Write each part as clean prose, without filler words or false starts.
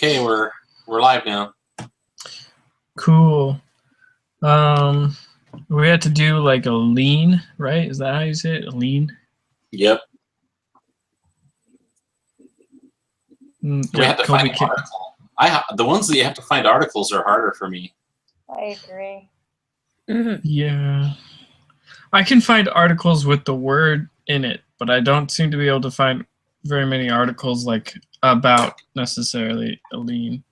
Okay, we're live now. Cool. We had to do like a lean, right? Is that how you say it? A lean? Yep. We Yeah, have to find an article. The ones that you have to find articles are harder for me. I agree. Yeah. I can find articles with the word in it, but I don't seem to be able to find very many articles like about necessarily a lean.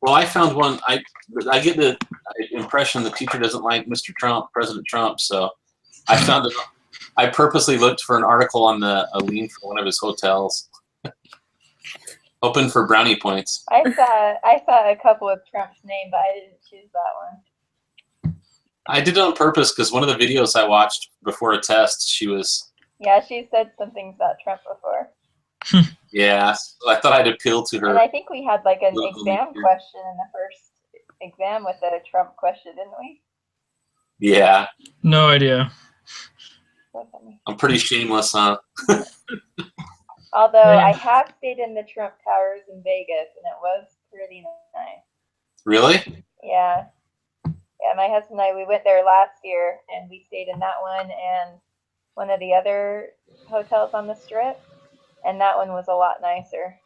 Well, I found one. I get the impression the teacher doesn't like Mr. Trump, President Trump. So I found it. I purposely looked for an article on a lean for one of his hotels, hoping for brownie points. I saw a couple with Trump's name, but I didn't choose that one. I did it on purpose because one of the videos I watched before a test, she said some things about Trump before. Yeah, so I thought I'd appeal to her. And I think we had like an exam question in the first exam with a Trump question, didn't we? Yeah. No idea. So funny. I'm pretty shameless, huh? Although I have stayed in the Trump Towers in Vegas, and it was pretty nice. Really? Yeah. Yeah, my husband and I, we went there last year, and we stayed in that one and one of the other hotels on the Strip, and that one was a lot nicer.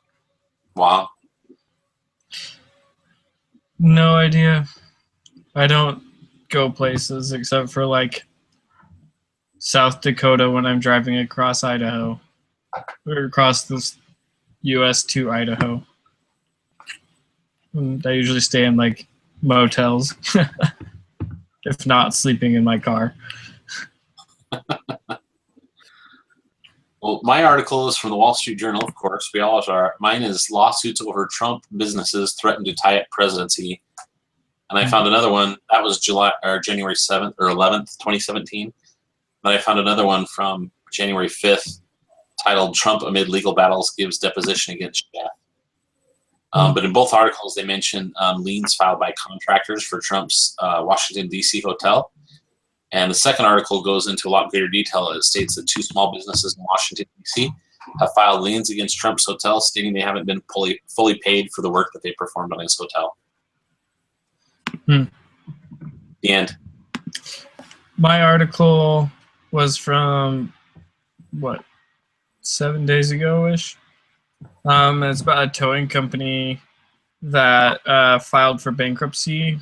Wow. No idea. I don't go places except for like South Dakota when I'm driving across Idaho or across the U.S. to Idaho. And I usually stay in like motels, if not sleeping in my car. Well, my article is from the Wall Street Journal, of course. We all are. Mine is lawsuits over Trump businesses threaten to tie up presidency. And I found another one that was January 7th or 11th, 2017. But I found another one from January 5th titled "Trump Amid Legal Battles Gives Deposition Against Jeff." But in both articles, they mention liens filed by contractors for Trump's Washington, D.C. hotel. And the second article goes into a lot greater detail. It states that two small businesses in Washington, D.C. have filed liens against Trump's hotel, stating they haven't been fully paid for the work that they performed on his hotel. The end. My article was from, 7 days ago-ish? It's about a towing company that filed for bankruptcy.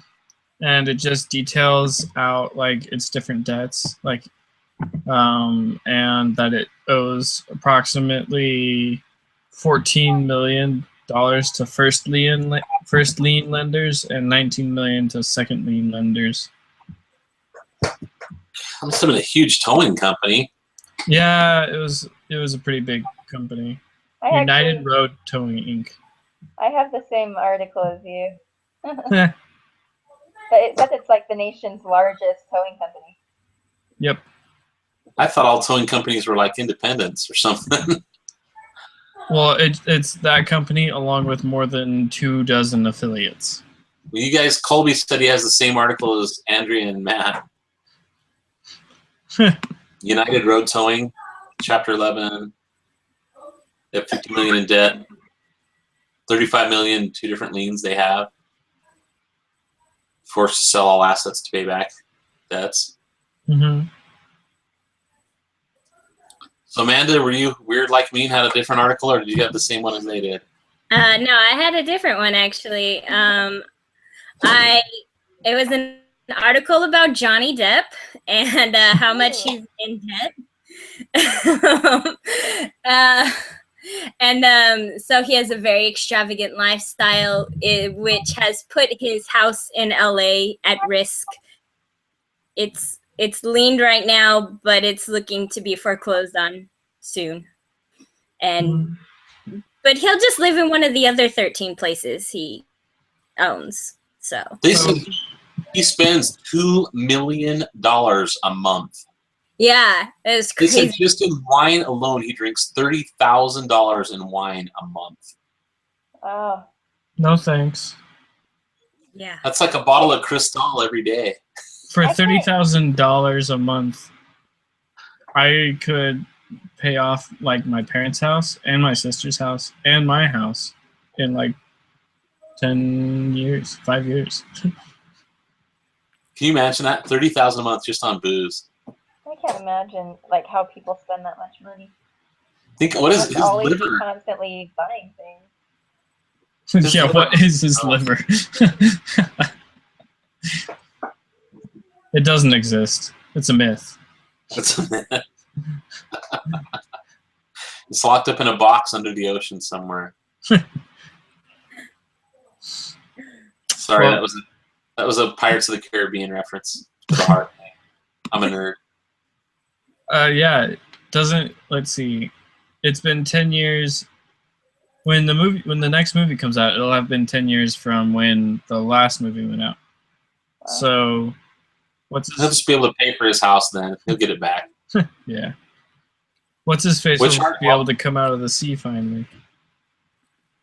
And it just details out like its different debts, and that it owes approximately $14 million to first lien lenders and $19 million to second lien lenders. Must have been a huge towing company. Yeah, it was a pretty big company. United Road Towing Inc. I have the same article as you. But it says it's like the nation's largest towing company. Yep. I thought all towing companies were like independents or something. Well, it's that company along with more than 24 affiliates. Well, you guys, Colby said he has the same article as Andrea and Matt. United Road Towing, Chapter 11. They have $50 million in debt. $35 million, two different liens they have. Forced to sell all assets to pay back debts. Mm-hmm. So, Amanda, were you weird like me and had a different article, or did you have the same one as they did? No, I had a different one, actually. It was an article about Johnny Depp and how much he's in debt. So he has a very extravagant lifestyle, which has put his house in LA at risk. It's liened right now, but it's looking to be foreclosed on soon. But he'll just live in one of the other 13 places he owns. So they said he spends $2 million a month. Yeah, it's crazy. They said just in wine alone, he drinks $30,000 in wine a month. Oh. No thanks. Yeah. That's like a bottle of Cristal every day. For $30,000 a month, I could pay off like my parents' house and my sister's house and my house in like 10 years, 5 years. Can you imagine that? $30,000 a month just on booze. I can't imagine like how people spend that much money. Think what They is must his always be liver? constantly buying things. His Yeah, liver- what is his Oh. liver? It doesn't exist. It's a myth. It's it's locked up in a box under the ocean somewhere. Sorry, Well- that was a Pirates of the Caribbean reference. The heart. I'm a nerd. Yeah, it doesn't. Let's see. It's been 10 years. When the next movie comes out, it'll have been 10 years from when the last movie went out. Wow. So, what's He'll his, just be able to pay for his house then. He'll get it back. yeah? What's his face Which will art- be able to come out of the sea finally?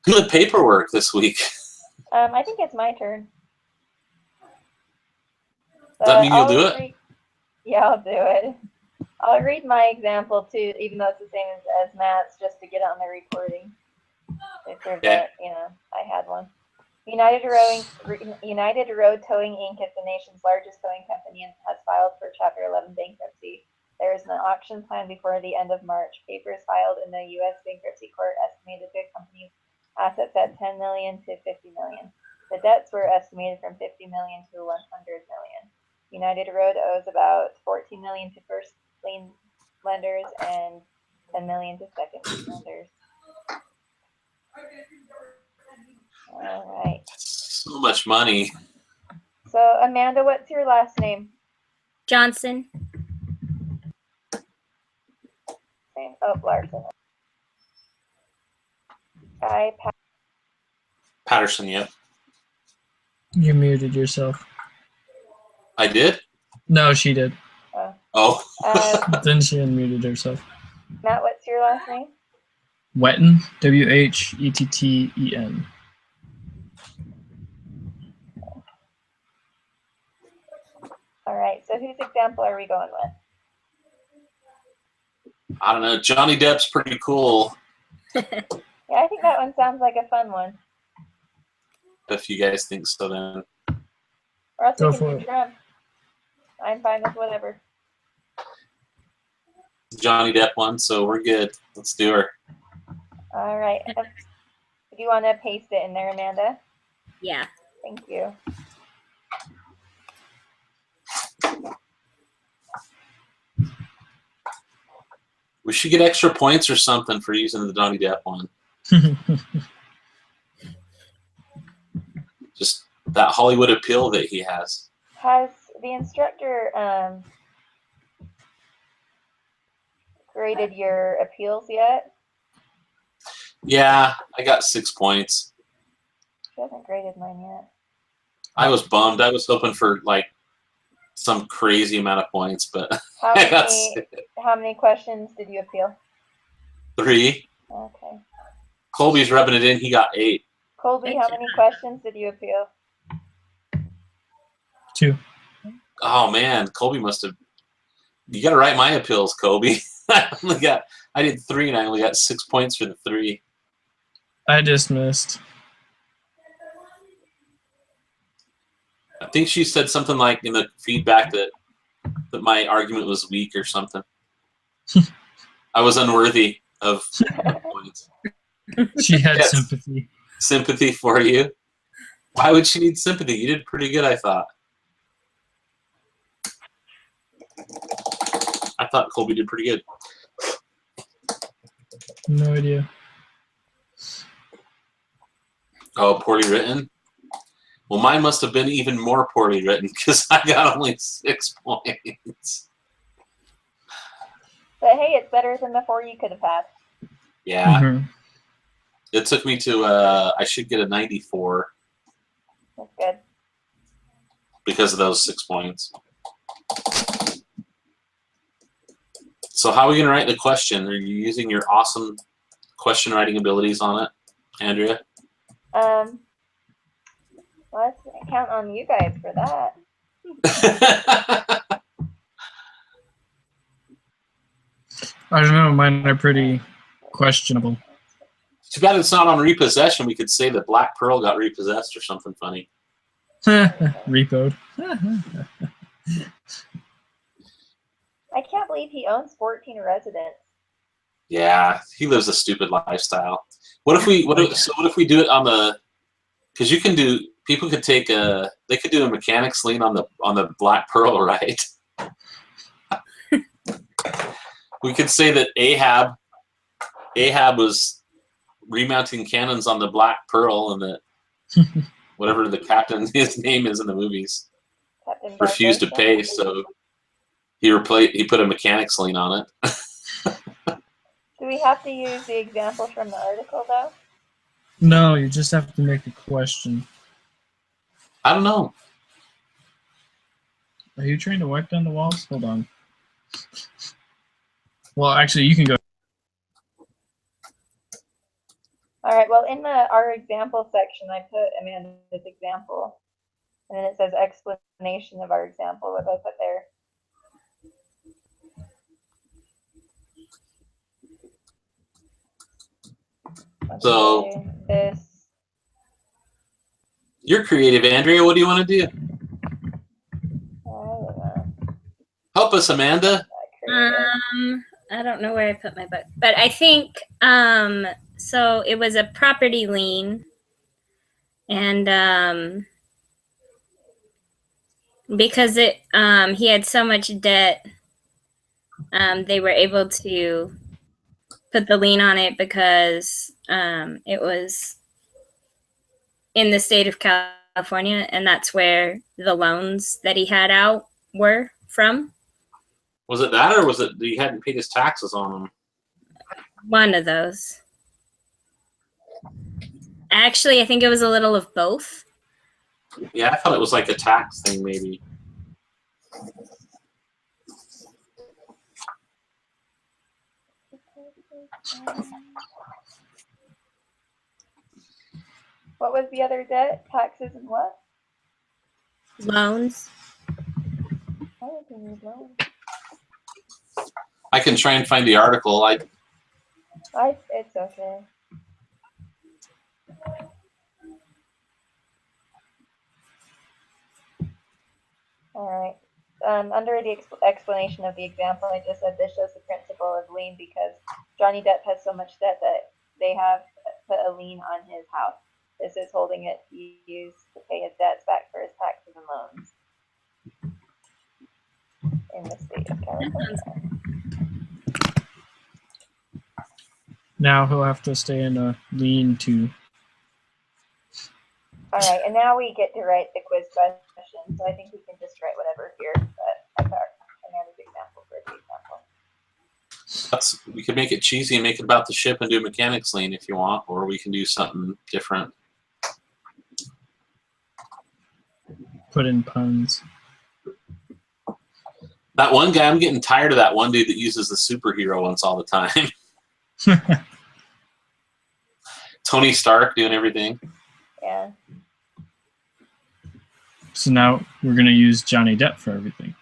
Good paperwork this week. I think it's my turn. Does that mean you'll I'll do it? Yeah, I'll do it. I'll read my example too, even though it's the same as Matt's, just to get it on the recording. If there's Okay. I had one. United Road Towing Inc. is the nation's largest towing company and has filed for Chapter 11 bankruptcy. There is an auction planned before the end of March. Papers filed in the U.S. bankruptcy court estimated the company's assets at $10 million to $50 million. The debts were estimated from $50 million to $100 million. United Road owes about $14 million to first lien lenders and $10 million to second lien lenders. All right. So much money. So Amanda, what's your last name? Johnson. Same. Oh, Larson. Patterson, yep. You muted yourself. I did? No, she did. Oh. Then she unmuted herself. Matt, what's your last name? Whetten, Whetten. All right. So whose example are we going with? I don't know. Johnny Depp's pretty cool. Yeah, I think that one sounds like a fun one. If you guys think so, then. Or else Go we for can do it. Trump. I'm fine with whatever. Johnny Depp one, so we're good. Let's do her. All right. Do you want to paste it in there, Amanda? Yeah. Thank you. We should get extra points or something for using the Johnny Depp one. Just that Hollywood appeal that he has. Has the instructor graded your appeals yet? Yeah, I got 6 points. She hasn't graded mine yet. I was bummed. I was hoping for like some crazy amount of points, but How I got many questions did you appeal? 3. Okay. Colby's rubbing it in. He got 8. Colby, how many questions did you appeal? 2. Oh man, Colby must have. You got to write my appeals, Colby. I did 3 and I only got 6 points for the 3. I dismissed. I think she said something like in the feedback that my argument was weak or something. I was unworthy of points. She had Yes. sympathy. Sympathy for you. Why would she need sympathy? You did pretty good, I thought. I thought Colby did pretty good. No idea. Oh, poorly written? Well, mine must have been even more poorly written because I got only 6 points. But hey, it's better than the 4 you could have had. Yeah, Mhm. it took me to, I should get a 94 That's good. because of those 6 points. So how are we going to write the question? Are you using your awesome question writing abilities on it, Andrea? Let's count on you guys for that. I don't know. Mine are pretty questionable. Too bad it's not on repossession. We could say that Black Pearl got repossessed or something funny. Repoed. I can't believe he owns 14 residents. Yeah, he lives a stupid lifestyle. What if we do it on the? Because you can do. People could take a. They could do a mechanics lien on the Black Pearl, right? We could say that Ahab was remounting cannons on the Black Pearl, and that whatever the captain his name is in the movies Captain refused to Barbosa. pay, so he put a mechanics lien on it. Do we have to use the example from the article though? No, you just have to make a question. I don't know. Are you trying to wipe down the walls? Hold on. Well, actually, you can go. All right. Well, in our example section, I put Amanda's example, and then it says explanation of our example. What did I put there? So- Okay, this. You're creative, Andrea. What do you want to do? I don't know. Help us, Amanda. I don't know where I put my book, but I think so it was a property lien, and because he had so much debt, they were able to put the lien on it because it was in the state of California, and that's where the loans that he had out were from. Was it that, or was it that he hadn't paid his taxes on them? One of those. Actually, I think it was a little of both. Yeah, I thought it was like a tax thing, maybe. What was the other debt? Taxes and what? Loans. I don't think need loans. I can try and find the article. It's okay. All right. Under the explanation of the example, I just said this shows the principle of lien because Johnny Depp has so much debt that they have put a lien on his house. This is holding it used to pay his debts back for his taxes and loans in the state of California. Now he'll have to stay in a lean-to. All right, and now we get to write the quiz question. So I think we can just write whatever here. But I put Amanda's example for the example. We could make it cheesy and make it about the ship and do mechanics lien if you want, or we can do something different. Put in puns. That one guy, I'm getting tired of that one dude that uses the superhero ones all the time. Tony Stark doing everything. Yeah. So now we're going to use Johnny Depp for everything.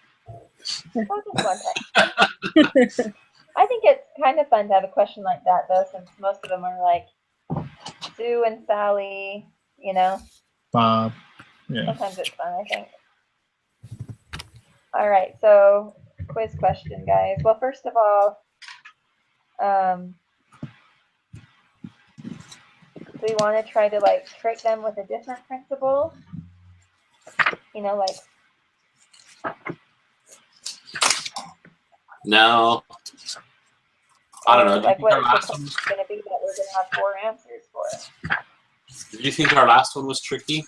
Well, just one time. I think it's kind of fun to have a question like that, though, since most of them are like Sue and Sally, you know. Bob. Yeah. Sometimes it's fun, I think. All right, so quiz question, guys. Well, first of all, do we want to try to like trick them with a different principle? You know, like No. I don't know. like what is the Last one, question going to be that we're going to have 4 answers for? did you think our last one was tricky?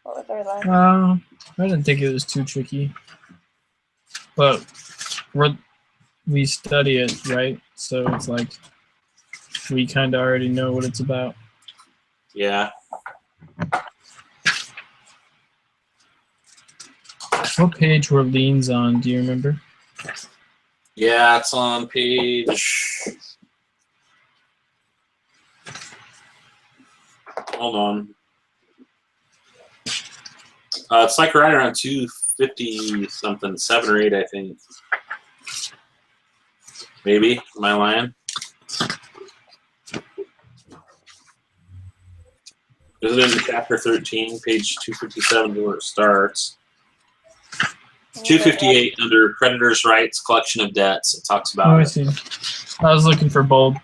What was our last? I didn't think it was too tricky. But we study it, right? So it's like we kind of already know what it's about. Yeah. What page were liens on? Do you remember? Yeah, it's on page. Hold on. It's like right around 250 something, 7 or 8, I think. Maybe. Am I lying? Is it in chapter 13, page 257, where it starts? 258 under creditors' rights, collection of debts. It talks Oh, about I it. see. I was looking for bold.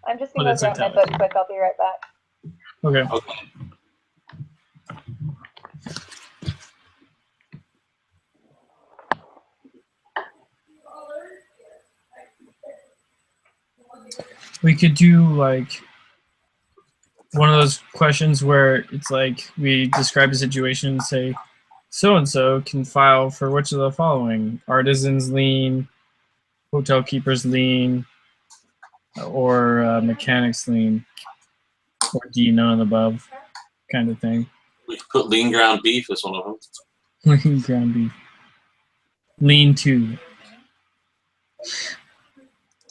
I'm just But gonna it's grab my book italic. quick. I'll be right back. Okay. Okay. We could do like one of those questions where it's like we describe a situation and say, so and so can file for which of the following: artisan's lien, hotel keeper's lien, or mechanic's lien, or D none and above kind of thing. We could put lean ground beef as one of them. Lean ground beef. Lean to.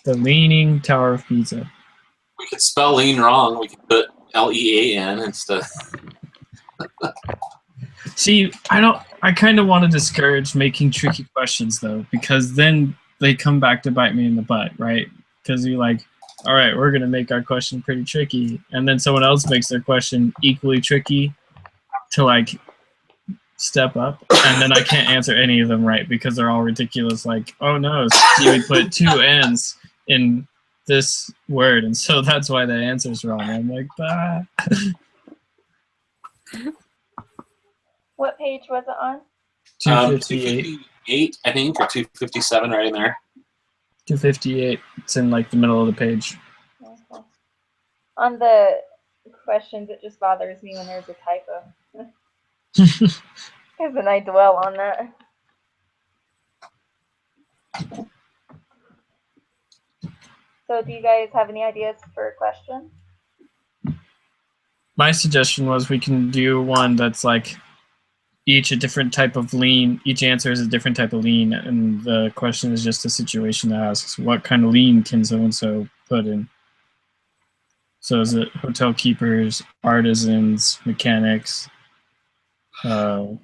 The Leaning Tower of Pisa. We could spell lean wrong. We could put Lean instead. See, I kind of want to discourage making tricky questions though, because then they come back to bite me in the butt, right? Because you're like, all right, we're gonna make our question pretty tricky, and then someone else makes their question equally tricky to like step up, and then I can't answer any of them right because they're all ridiculous. Like, oh no, you would put 2 N's in this word, and so that's why the answer's wrong. I'm like, bah. What page was it on? 258. 258, I think, or 257, right in there. 258. It's in like the middle of the page. Okay. On the questions, it just bothers me when there's a typo. Because then I dwell on that. So do you guys have any ideas for a question? My suggestion was we can do one that's like each a different type of lien. Each answer is a different type of lien, and the question is just a situation that asks what kind of lien can so and so put in. So is it hotel keepers, artisans, mechanics, something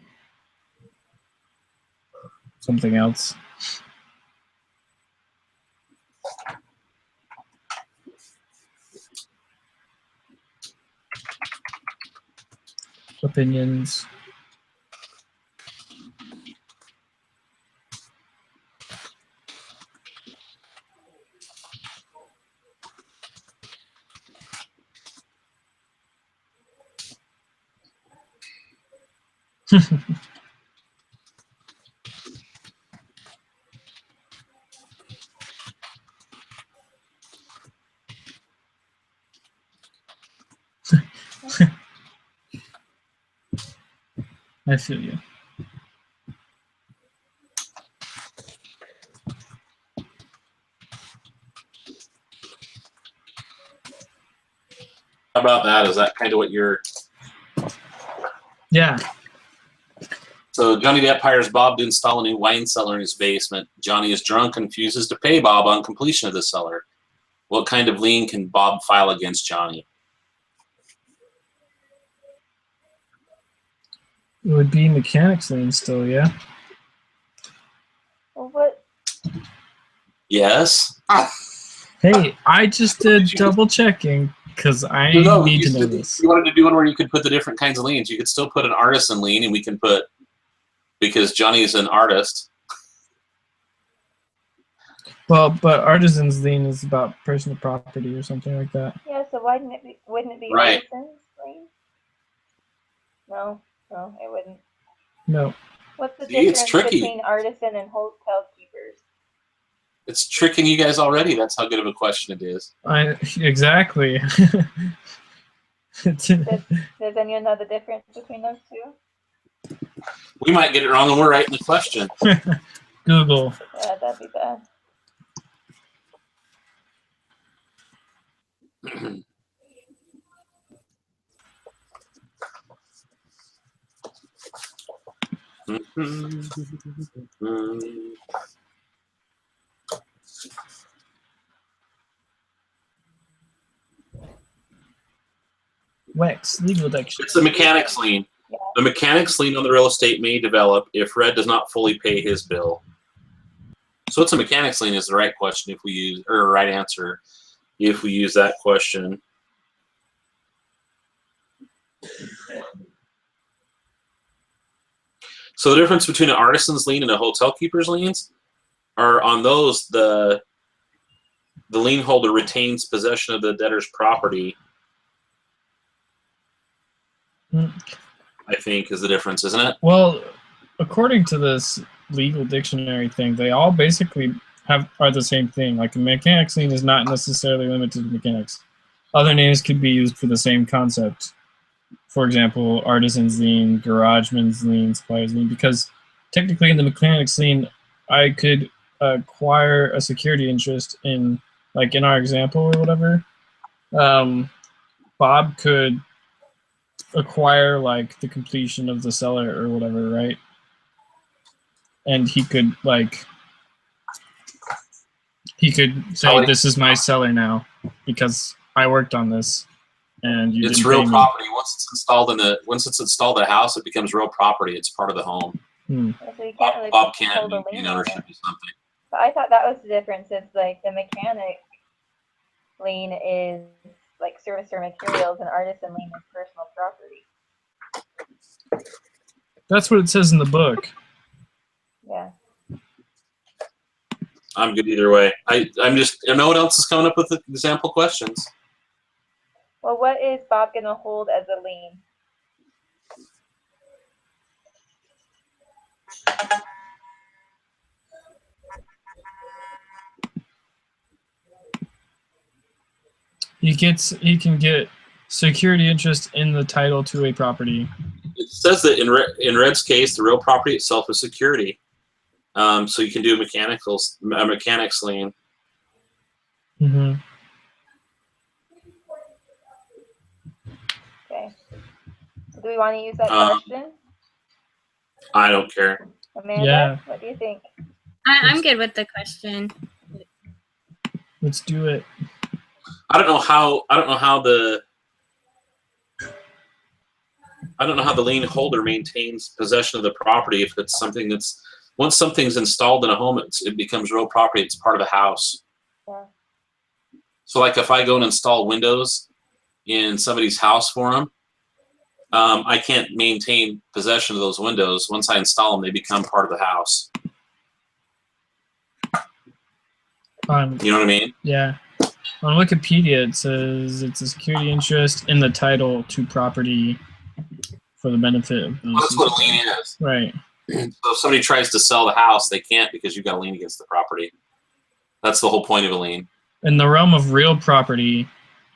else? Opinions. I feel you. How about that? Is that kind of what you're... Yeah. So Johnny Depp hires Bob to install a new wine cellar in his basement. Johnny is drunk and refuses to pay Bob on completion of the cellar. What kind of lien can Bob file against Johnny? It would be mechanics lien still, yeah? Well, what? Yes. Hey, I just did double checking because I No, need you to know said this. you wanted to do one where you could put the different kinds of liens. You could still put an artisan lien, and we can put, because Johnny is an artist. Well, but artisan's lien is about personal property or something like that. Yeah, so wouldn't it be Right. artisans lien? No, it wouldn't. No. What's the See, it's difference tricky. between artisan and hotel keepers? It's tricking you guys already. That's how good of a question it is. Exactly. Does anyone know the difference between those two? We might get it wrong, and we're writing the question. Google. Yeah, that'd be bad. Wex, legal dictionary. It's the mechanics lien. Yeah. A mechanic's lien on the real estate may develop if Red does not fully pay his bill. So what's a mechanic's lien is the right question if we use, or right answer if we use that question. So the difference between an artisan's lien and a hotel keeper's liens are on those the lien holder retains possession of the debtor's property. I think is the difference, isn't it? Well, according to this legal dictionary thing, they all basically are the same thing. Like a mechanic's lien is not necessarily limited to mechanics. Other names could be used for the same concept. For example, artisan's lien, garageman's lien, supplier's lien, because technically in the mechanic's lien, I could acquire a security interest in, like in our example or whatever, Bob could acquire like the completion of the cellar or whatever, right? And he could say, "This is my cellar now because I worked on this." And you it's didn't real pay me. property. Once it's installed in a house, it becomes real property. It's part of the home. So you can't really Bob can't hold a be lien in on ownership it. of something. But I thought that was the difference. It's like the mechanic lien is like service or materials, and artisan lien is personal property. That's what it says in the book. Yeah. I'm good either way. I'm just, no one else is coming up with example questions. Well, what is Bob gonna hold as a lien? He can get security interest in the title to a property. It says that in Red's case, the real property itself is security. So you can do a mechanic's lien. Mm-hmm. Okay. So do we want to use that question? I don't care. Amanda, Yeah. what do you think? I'm good with the question. Let's do it. I don't know how the lien holder maintains possession of the property if it's something that's, once something's installed in a home, it becomes real property. It's part of the house. Yeah. So like if I go and install windows in somebody's house for them, I can't maintain possession of those windows. Once I install them, they become part of the house. You know what I mean? Yeah. On Wikipedia, it says it's a security interest in the title to property for the benefit of those. That's what a lien is. Right. So if somebody tries to sell the house, they can't because you've got a lien against the property. That's the whole point of a lien. In the realm of real property,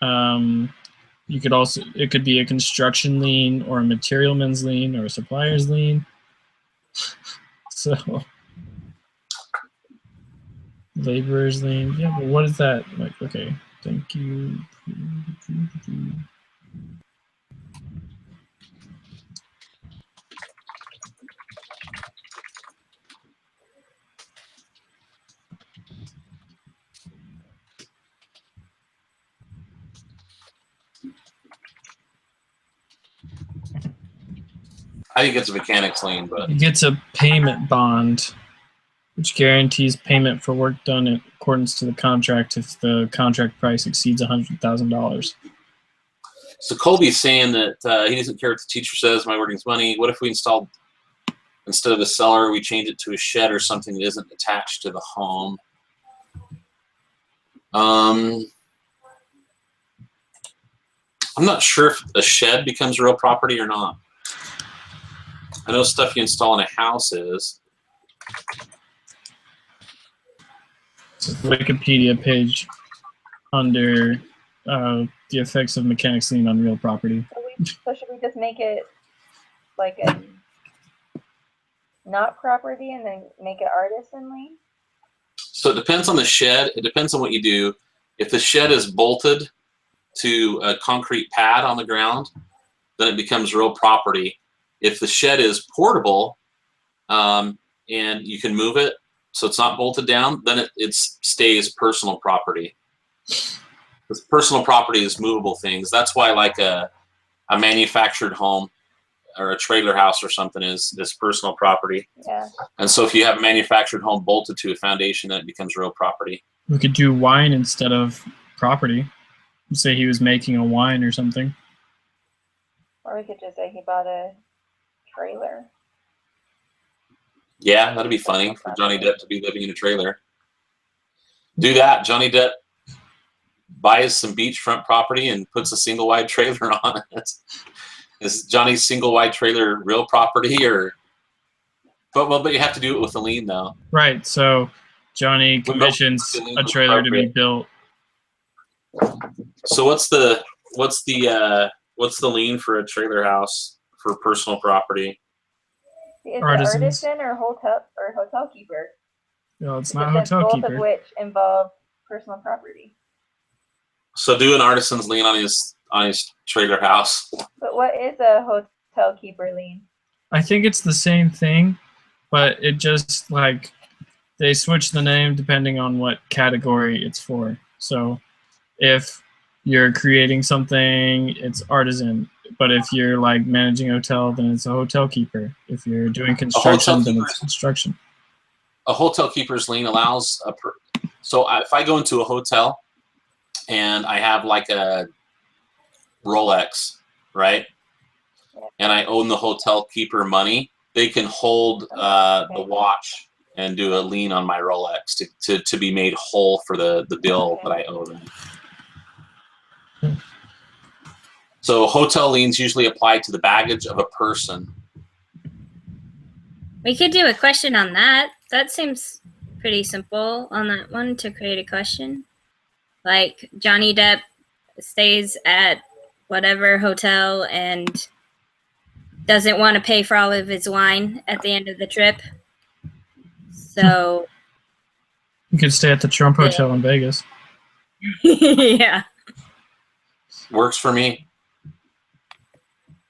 you could also, it could be a construction lien or a materialman's lien or a supplier's lien. So laborer's lien. Yeah, but what is that? Like, okay, thank you. I think it's a mechanic's lien, but It gets a payment bond, which guarantees payment for work done in accordance to the contract if the contract price exceeds $100,000. so Colby's saying that he doesn't care what the teacher says. My wording's money. What if we installed, instead of a cellar, we change it to a shed or something that isn't attached to the home? I'm not sure if a shed becomes real property or not. I know stuff you install in a house is. It's a Wikipedia page under the effects of mechanics lien on real property. So should we just make it like a not property and then make it artisan lien? So it depends on the shed. It depends on what you do. If the shed is bolted to a concrete pad on the ground, then it becomes real property. If the shed is portable and you can move it so it's not bolted down, then it stays personal property. Because personal property is movable things. That's why like a manufactured home, or a trailer house or something is personal property. Yeah. And so if you have a manufactured home bolted to a foundation, then it becomes real property. We could do wine instead of property. Say he was making a wine or something. Or we could just say he bought a trailer. Yeah, that'd be funny for Johnny Depp to be living in a trailer. Do that. Johnny Depp buys some beachfront property and puts a single wide trailer on it. Is Johnny's single wide trailer real property, or? But you have to do it with a lien though. Right. So Johnny commissions a trailer to be built. So what's the lien for a trailer house for personal property? Is it Artisans. artisan or hotel keeper? No, it's not Because hotel both keeper. of which involve personal property. So do an artisan's lien on his trailer house. But what is a hotel keeper lien? I think it's the same thing, but it just like they switch the name depending on what category it's for. So if you're creating something, it's artisan. But if you're like managing a hotel, then it's a hotel keeper. If you're doing construction, then it's construction. A hotel keeper's lien allows if I go into a hotel and I have like a Rolex, right? And I own the hotel keeper money, they can hold the watch and do a lien on my Rolex to be made whole for the bill that I owe them. So hotel liens usually apply to the baggage of a person. We could do a question on that. That seems pretty simple on that one to create a question. Like Johnny Depp stays at whatever hotel and doesn't want to pay for all of his wine at the end of the trip. So You could stay at the Trump Hotel in Vegas. yeah. Works for me.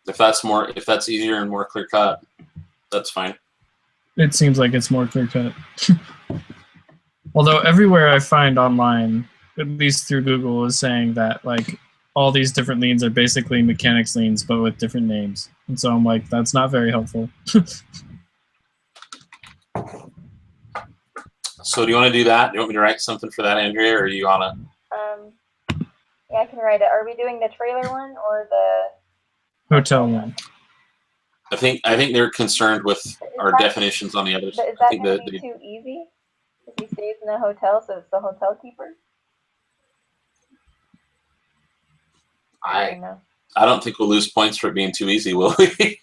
If that's easier and more clear cut, that's fine. It seems like it's more clear cut. Although everywhere I find online, at least through Google, is saying that like all these different liens are basically mechanics liens, but with different names. And so I'm like, that's not very helpful. So do you want to do that? Do you want me to write something for that, Andrea, or you want to? Yeah, I can write it. Are we doing the trailer one or the Hotel one. I think they're concerned with our definitions on the others. But is I that think going that to be too easy? If he stays in a hotel, so it's the hotel keeper? I don't know. I don't think we'll lose points for it being too easy, will we?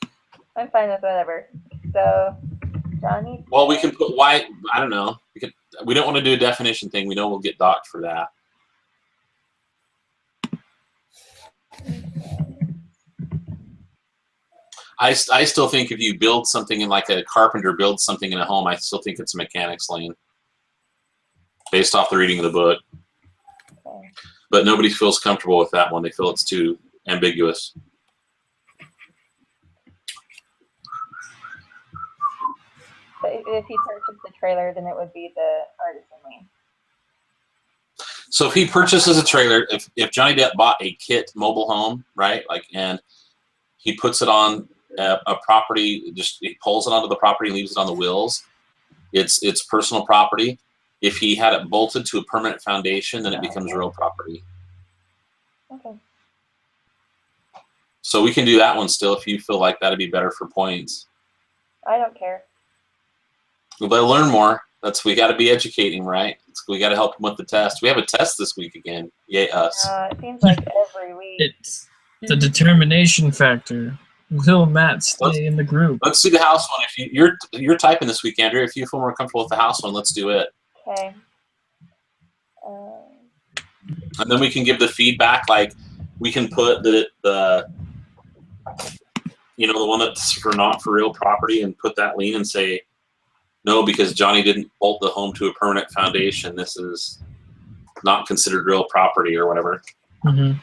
I'm fine with whatever. So, Johnny. Well, we can put why. I don't know. We don't want to do a definition thing. We know we'll get docked for that. I still think if you build something in like a carpenter builds something in a home, I still think it's a mechanic's lien based off the reading of the book. Okay. But nobody feels comfortable with that one. They feel it's too ambiguous. But if he purchased the trailer, then it would be the artisan lien. So if he purchases a trailer, if Johnny Depp bought a kit mobile home, right, like, and he puts it on a property, just he pulls it onto the property and leaves it on the wheels, it's personal property. If he had it bolted to a permanent foundation, then it becomes real property. Okay. So we can do that one still if you feel like that'd be better for points. I don't care. Well, they'll learn more. We got to be educating, right? We got to help them with the test. We have a test this week again. Yay, us. It seems like every week. It's the determination factor. Will Matt stay in the group? Let's do the house one. If you're typing this week, Andrew, if you feel more comfortable with the house one, let's do it. Okay. And then we can give the feedback. Like we can put the one that's not for real property and put that lien and say, no, because Johnny didn't bolt the home to a permanent foundation. This is not considered real property or whatever. Mm-hmm.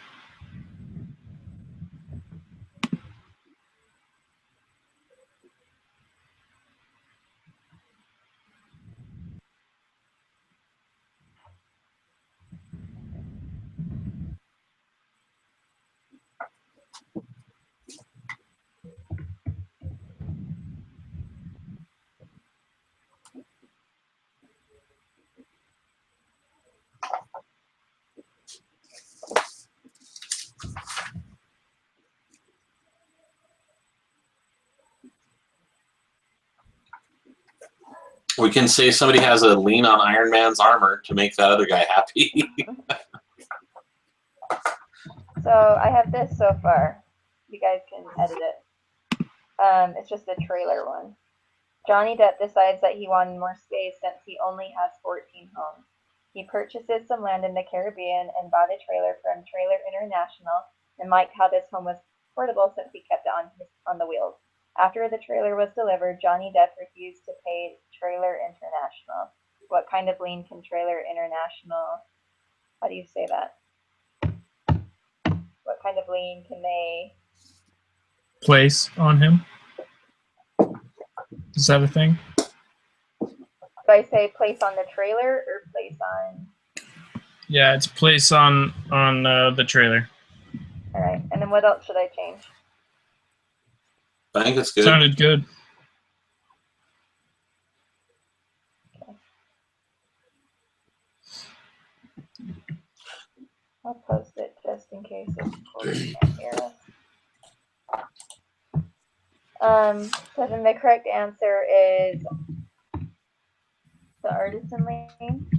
We can say somebody has a lien on Iron Man's armor to make that other guy happy. So I have this so far. You guys can edit it. It's just a trailer one. Johnny Depp decides that he wanted more space since he only has 14 homes. He purchases some land in the Caribbean and bought a trailer from Trailer International and liked how this home was portable since he kept it on the wheels. After the trailer was delivered, Johnny Depp refused to pay Trailer International. What kind of lien can Trailer International, how do you say that? What kind of lien can they Place on him. Is that a thing? do I say place on the trailer or place on? Yeah, it's place on the trailer. All right, and then what else should I change? I think it's good. Sounded good. I'll post it just in case it's recording can't hear us. So then the correct answer is the artisan lane.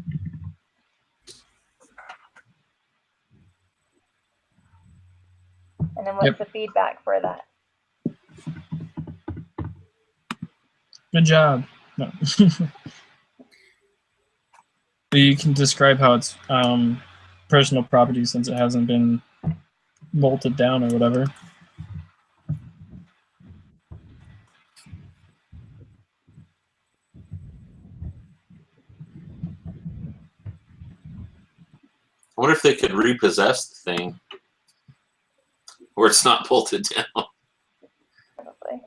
And then what's Yep. the feedback for that? Good job. No. You can describe how it's personal property since it hasn't been bolted down or whatever. I wonder if they could repossess the thing where it's not bolted down. Probably.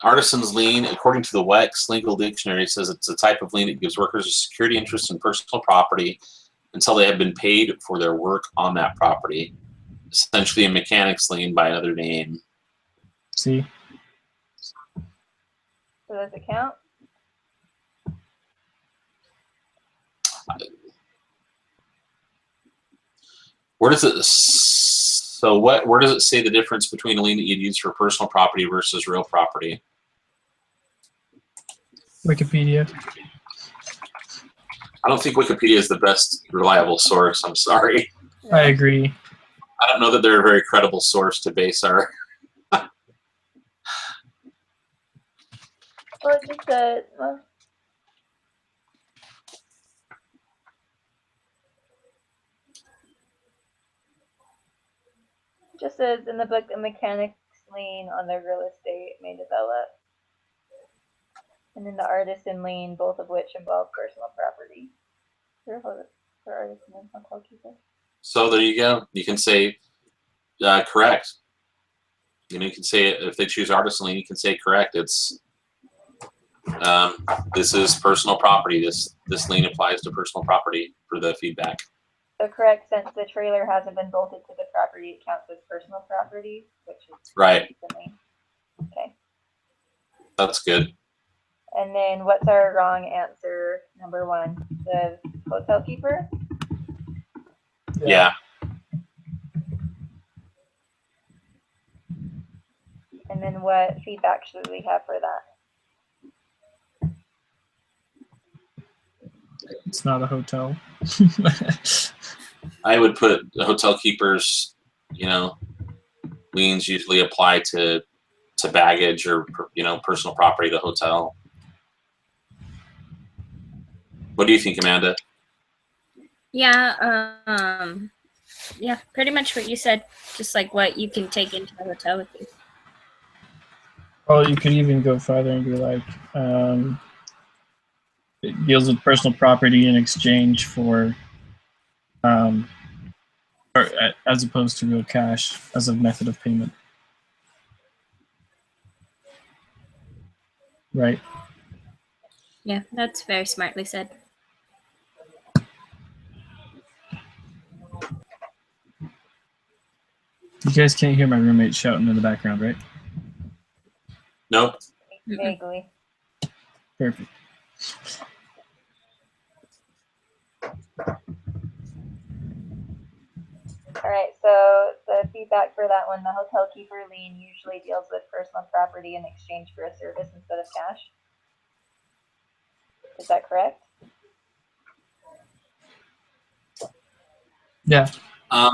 Artisan's lien, according to the WEX legal dictionary, says it's a type of lien that gives workers a security interest in personal property until they have been paid for their work on that property. Essentially a mechanic's lien by another name. See? So does it count? Where does it? So what? Where does it say the difference between a lien that you'd use for personal property versus real property? Wikipedia. I don't think Wikipedia is the best reliable source. I'm sorry. I agree. I don't know that they're a very credible source to base our. Well, it just said, well, it just says in the book, a mechanic's lien on the real estate may develop. And then the artisan lien, both of which involve personal property. For artisan and hotel keeper. So there you go. You can say correct. You know, you can say if they choose artisan lien, you can say correct. It's this is personal property. This lien applies to personal property for the feedback. So correct, since the trailer hasn't been bolted to the property, it counts as personal property, which is Right. the lien. Okay. That's good. And then what's our wrong answer? Number one, the hotel keeper. Yeah. And then what feedback should we have for that? It's not a hotel. I would put the hotel keepers, you know, liens usually apply to baggage or, you know, personal property of the hotel. What do you think, Amanda? Yeah, yeah, pretty much what you said. Just like what you can take into the hotel with you. Well, you could even go farther and be like, it deals with personal property in exchange for, or as opposed to real cash as a method of payment. Right. Yeah, that's very smartly said. You guys can't hear my roommate shouting in the background, right? Nope. Vaguely. Perfect. All right, so the feedback for that one, the hotel keeper lien usually deals with personal property in exchange for a service instead of cash. Is that correct? Yeah. Or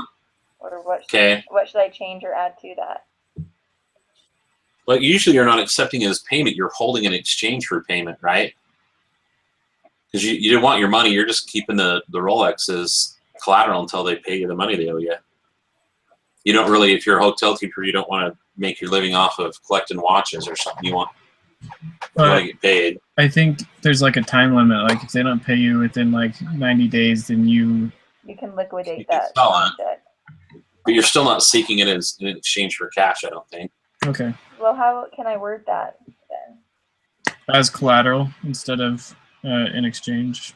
what? Okay. What should I change or add to that? But usually you're not accepting it as payment. You're holding an exchange for payment, right? Because you didn't want your money. You're just keeping the Rolex as collateral until they pay you the money they owe you. You don't really, if you're a hotel keeper, you don't want to make your living off of collecting watches or something. You want to get paid. I think there's like a time limit. Like if they don't pay you within like 90 days, then you can liquidate you can that. sell it. But you're still not seeking it as in exchange for cash, I don't think. okay. Well, how can I word that then? As collateral instead of in exchange.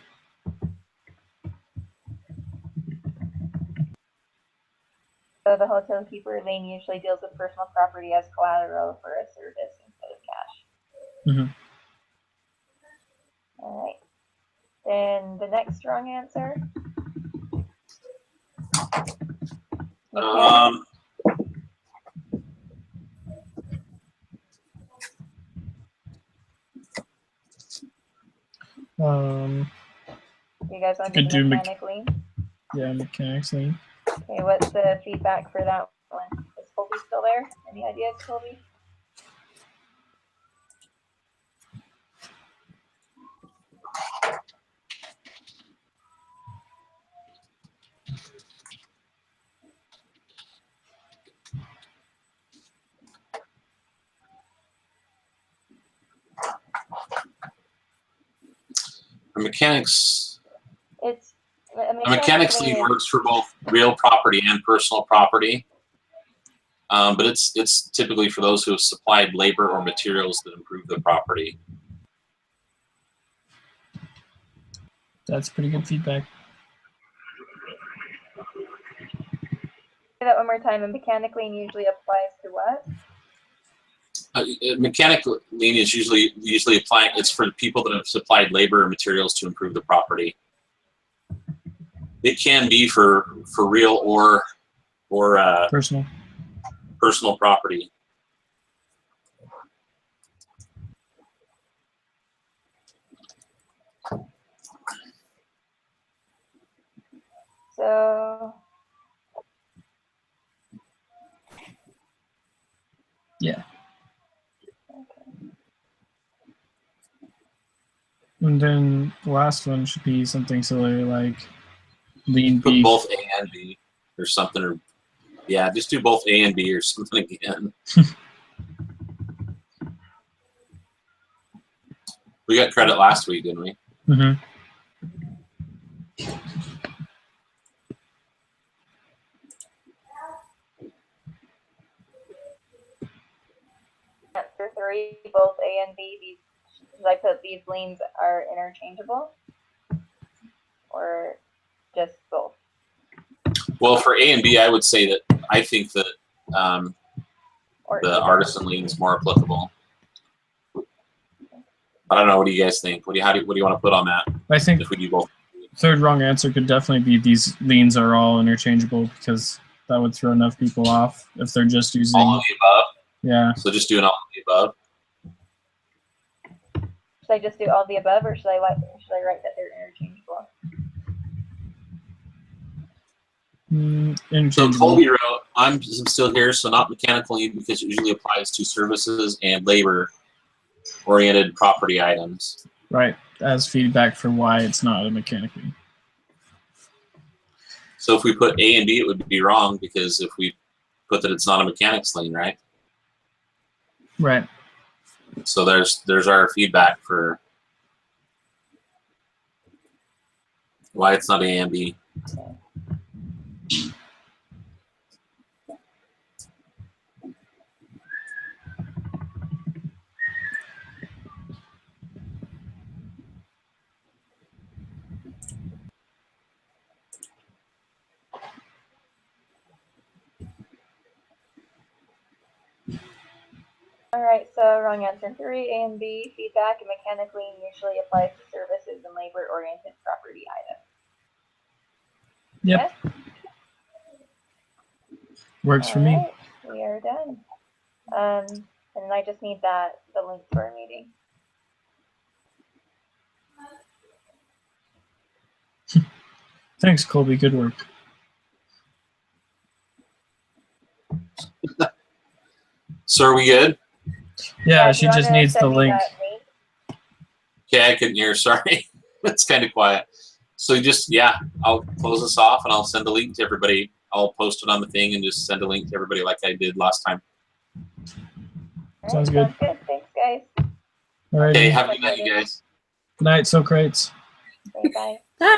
So the hotel keeper lien usually deals with personal property as collateral for a service instead of cash. Mm-hmm. All right. Then the next wrong answer. You guys want to do the mechanic lien? Yeah, mechanics lien. Okay, what's the feedback for that one? Is Colby still there? Any ideas, Colby? A mechanics It's a mechanics lien works for both real property and personal property, but it's typically for those who have supplied labor or materials that improve the property. That's pretty good feedback. Say that one more time. A mechanic lien usually applies to what? Mechanic lien is usually applying. It's for people that have supplied labor or materials to improve the property. It can be for real or personal property. So yeah. And then the last one should be something silly like lien Put B. both A and B or something, or yeah, just do both A and B or something again. We got credit last week, didn't we? Mm-hmm. answer 3, both A and B. These, should I put these liens are interchangeable, or just both? Well, for A and B, I would say that I think that the artisan lien is more applicable. I don't know. What do you guys think? What do you want to put on that? I think if we do both. Third wrong answer could definitely be these liens are all interchangeable, because that would throw enough people off if they're just using all of the above. Yeah. So just doing all of the above. Should I just do all the above, or should I write that they're interchangeable? So Colby wrote, I'm still here, so not mechanical lien because it usually applies to services and labor-oriented property items. Right, as feedback for why it's not a mechanic lien. So if we put A and B, it would be wrong, because if we put that it's not a mechanics lien, right? Right. So there's our feedback for why it's not A and B. All right, so wrong answer 3, A and B. Feedback and mechanic lien usually applies to services and labor-oriented property items. Yep. Okay? Works for me. Alright, we are done. And I just need the link to our meeting. Thanks, Colby. Good work. So are we good? Yeah, do she you just wanna needs the send me link. that link? Okay, I couldn't hear. Sorry. It's kind of quiet. So just, yeah, I'll close this off and I'll send a link to everybody. I'll post it on the thing and just send a link to everybody like I did last time. Alright, Sounds good. Sounds good. Thanks, guys. All right. Okay, Good have a good night, you guys. night, So Crates. Okay, bye. Bye.